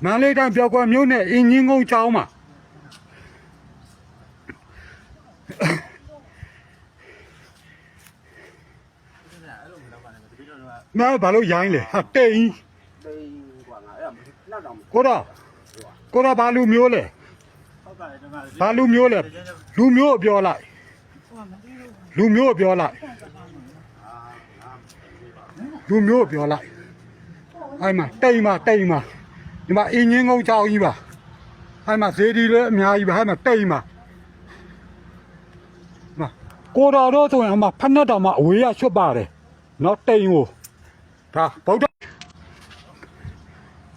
မန္တလေးတိုင်းပြောက်ကွယ်မြို့နယ်အင်းကြီးကုန်းကျောင်းမှာမင်းဘာလို့ရိုင်းလဲဟာတိန်ကိုတော့ဘာလူမျိုးလဲဘာလူမျိုးလဲလူမျိုးပြောလိုက်လူမျိုးပြောလိုက်လူမျိုးပြောလိုက်အဲ့မှာတိန်မှာဒီမှာအင်းကြီးကုန်းကျောင်းကြီးပါအဲ့မှာဈေးဒီလည်းအများကြီးပါအဲ့မှာတိန်မှာကိုတော်တော့ဆိုရင်အမဖက်နဲ့တောင်မှအဝေးရချွတ်ပါတယ်နော်တိန်ကိုဒါဗုဒ္ဓ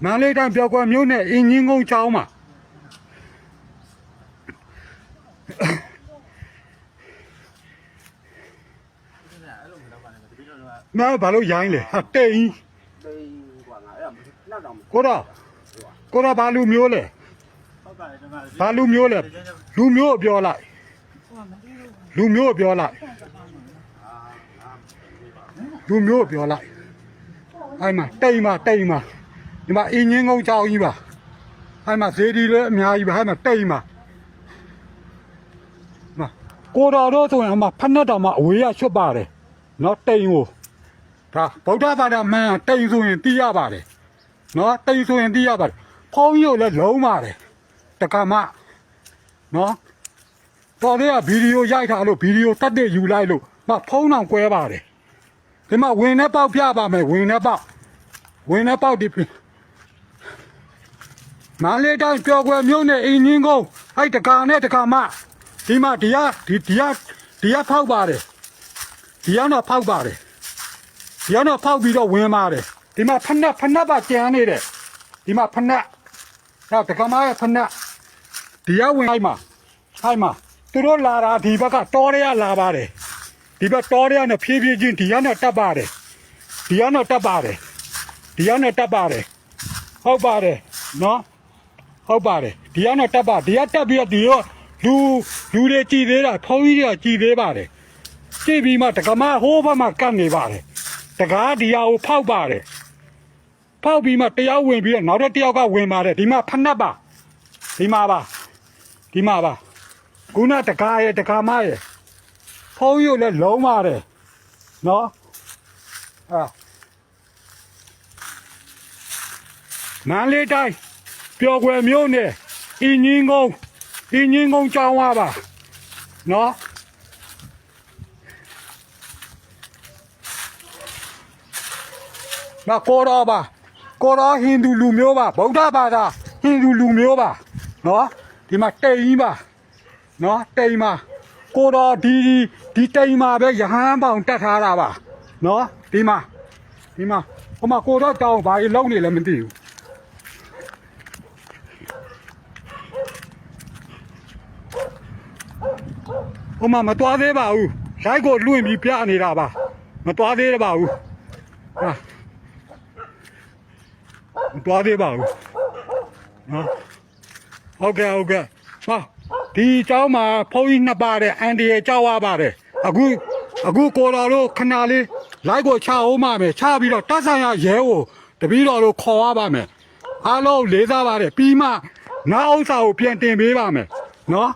မန္တလေးတိုင်းပြောက်ကွယ်မြို့နယ်အင်းကြီးကုန်းကျောင်းမှာမင်းဘာလို့ရိုင်းလဲဟာတိန်ကိုတော့ဘာလူမျိုးလဲဘာလူမျိုးလဲလူမျိုးပြောလိုက်လူမျိုးပြောလိုက်လူမျိုးပြောလိုက်အဲ့မှာတိမ်မှာဒီမှာအင်းကြီးကုန်းကျောင်းကြီးပါအဲ့မှာဈေးဒီလည်းအများကြီးပါအဲ့မှာတိမ်မှာကိုတော်တော့ဆိုရင်အမဖက်နဲ့တောင်မှအဝေးရချွတ်ပါတယ်နော်တိမ်ကိုဒါဗုဒ္ဓဘာသာမှန်တိမ်ဆိုရင်သိရပါတယ်နော်တိမ်ဆိုရင်သိရပါတယ်ဖုံးကြီးကိုလည်းလုံးပါတယ်တက္ကမနော်တော်တဲ့ကဗီဒီယိုရိုက်ထားလို့ဗီဒီယိုတတ်တဲ့ယူလိုက်လို့ဖုံးအောင်ကွဲပါတယ်ဒီမှာဝင်နဲ့ပေါက်ပြပါမယ်ဝင်နဲ့ပေါက်ဒီမန္တလေးတိုင်းပြောက်ကွယ်မြို့နယ်အင်းကြီးကုန်းအဲ့တက္ကနဲ့တက္ကမဒီမှာဒီကဖောက်ပါတယ်ဒီကတော့ဖောက်ပါတယ်ဒီကတော့ဖောက်ပြီးတော့ဝင်ပါတယ်ဒီမှာဖနက်ပါကျန်နေတယ်ဒီမှာဖနက်တော့တက္ကမရဲ့ဖနက်ဒီကဝင်လိုက်မှာသူတို့လာတာဒီဘက်ကတောရဲလာပါတယ်ဒီဘက်တောရဲနဲ့ဖြည်းဖြည်းချင်းဒီကတော့တက်ပါတယ်ဟုတ်ပါတယ်နော်ဟုတ်ပါတယ်ဒီကတော့တက်ပါဒီကတက်ပြီးတော့ဒီရောလူတွေကြည်သေးတာဖုံးကြီးတွေကကြည်သေးပါတယ်ကြည့်ပြီးမှတက္ကမဟိုးဘက်မှာကတ်နေပါတယ်တကားဒီဟာကိုဖောက်ပါတယ်ဖောက်ပြီးမှတယောက်ဝင်ပြီးတော့နောက်တစ်ယောက်ကဝင်ပါတယ်ဒီမှာဖနက်ပါဒီမှာပါခုနတကားရဲ့တကားမရဲ့ဖုံးကြီးကိုလည်းလုံးပါတယ်နော်မန္တလေးတိုင်းပြောက်ကွယ်မြို့နယ်အင်းကြီးကုန်းကျောင်းဝါပါနော်ကိုတော်ဟိန္ဒူလူမျိုးပါဗုဒ္ဓဘာသာဟိန္ဒူလူမျိုးပါနော်ဒီမှာတိမ်ကြီးပါနော်တိမ်မှာကိုတော်ဒီတိမ်မှာပဲရဟန်းပေါင်တက်ထားတာပါနော်ဒီမှာဟိုမှာကိုတော်တောင်းဘာကြီးလုံးနေလဲမသိဘူးဟိုမှာမသွားသေးပါဘူးလိုက်ကိုလွင့်ပြီးပြနေတာပါမသွားသေးပါဘူးမသွားသေးပါဘူးနော်ဟုတ်ကဲ့ဒီเจ้าမှာဖုန်းကြီးနှစ်ပါးတဲ့အန်ဒီရဲ့เจ้าဝါပါတယ်အခုကိုတော်တို့ခဏလေးလိုက်ကိုချအောင်ပါမယ်ချပြီးတော့တက်ဆိုင်ရရဲကိုတပီးတော်တို့ခေါ်ရပါမယ်အားလုံးလေးစားပါတယ်ပြီးမှနောက်ဥစ္စာကိုပြန်တင်ပေးပါမယ်နော်